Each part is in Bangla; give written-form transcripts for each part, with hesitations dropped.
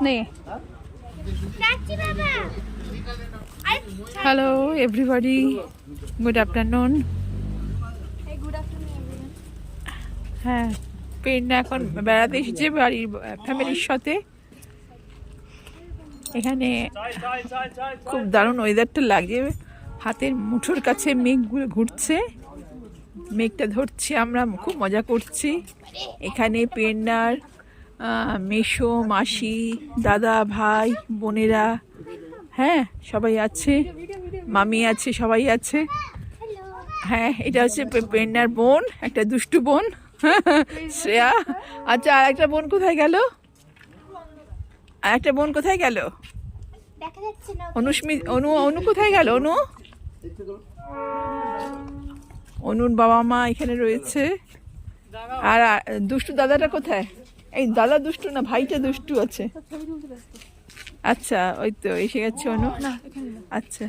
नहीं। Hello everybody, good afternoon. হ্যাঁ, পেন্না এখন বেড়াতে এসেছে বাড়ির ফ্যামিলির সাথে। এখানে খুব দারুণ ওয়েদারটা লাগছে, হাতের মুঠোর কাছে মেঘগুলো ঘুরছে, মেঘটা ধরছি, আমরা খুব মজা করছি। এখানে পেন্নার মেশো, মাসি, দাদা, ভাই, বোনেরা, হ্যাঁ সবাই আছে, মামি আছে, সবাই আছে। হ্যাঁ, এটা হচ্ছে পেন্নার বোন, একটা দুষ্টু বোন শ্রেয়া। আচ্ছা, আর একটা বোন কোথায় গেল? আর একটা বোন কোথায় গেল? অনু কোথায় গেল? অনুর বাবা মা এখানে রয়েছে। আর দুষ্টু দাদাটা কোথায়? এই দাদা দুষ্টু না, ভাইটা দুষ্টু আছে। আচ্ছা, ওই তো এসে গেছে অনু। আচ্ছা,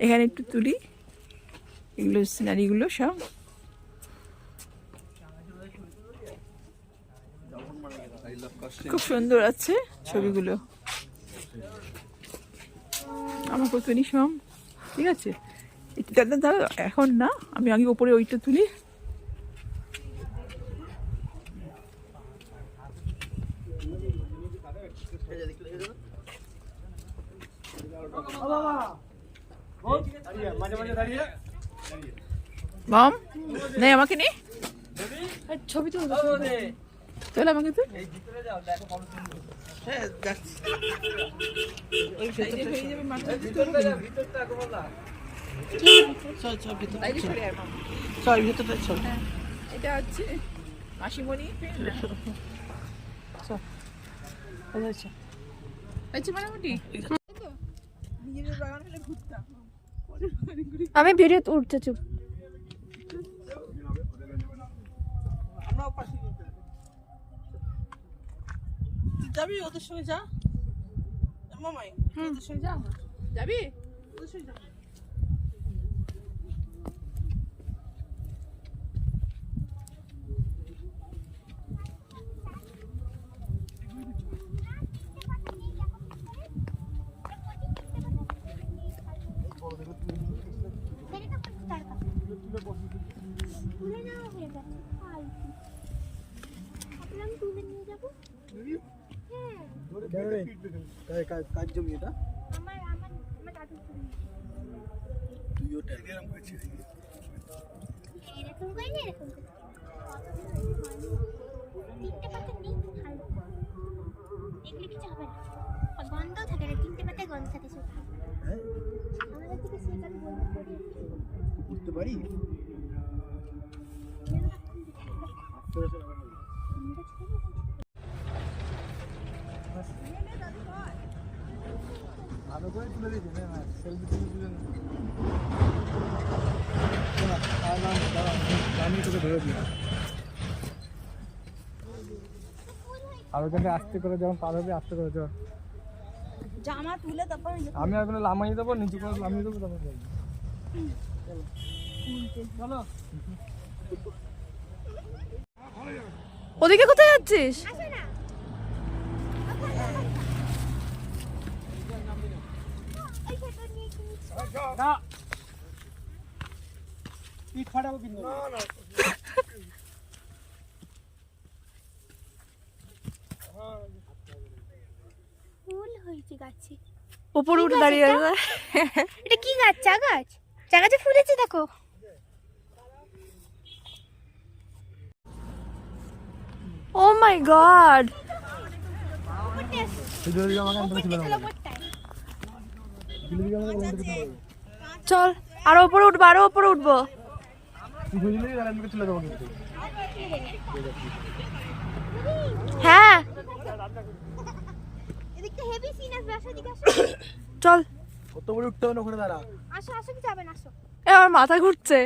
এখানে একটু তুলি এগুলো, সিনারিগুলো সব। খুব সুন্দর আছে ছবিগুলো, আমার কত নিশম। ঠিক আছে, দাদা দাদা এখন না, আমি আগে ওপরে ওইটা তুলি। মাম নেই, আমাকে নেই ছবি তুলবে, চল আমাকে তো। এটা হচ্ছে মাসিমণি, মোটামুটি আমি ভিডিও উঠতে চুপ। যাবি ওদের সঙ্গে, যা মামাই, ওদের সঙ্গে যা, যাবি? ওদের সঙ্গে যা। কাজ জমি এটা গন্ধ থাকে না, 3টে পাতায় গন্ধ থাকে। আমাদের থেকে সেই কারণে বুঝতে পারি। ভালো করে তুলে দিয়েছি না, সেলফি তুলে আমি তোকে ধরে দিই। আর ওখানে আস্তে করে যখন পার হবে, আস্তে করে যাও, জামা তুলে তারপর আমি ওখানে লামাই দেবো, নিচু করে লামিয়ে দেবো, তারপর চলো। ওদিকে কোথায় যাচ্ছিস? ফুল হয়েছে গাছে, উপরে উঠে দাঁড়িয়ে আছে। এটা কি গাছ? চা গাছ? চা গাছে ফুলেছে দেখো। ও মাই গড, চল আরো উপরে উঠবো, আরো উপরে উঠবো। হ্যাঁ এদিকটা হেভি সিন আসবে, আসো এদিকে আসো। চল, কত বড় উঠতে হবে না, ওখানে দাঁড়া। আসো আসো, কি যাবেন, আসো। এ আমার মাথা ঘুরছে,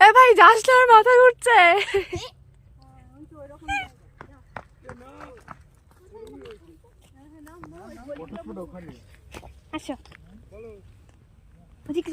এ ভাই যাস না, আমার মাথা ঘুরছে। আসো ওদিকে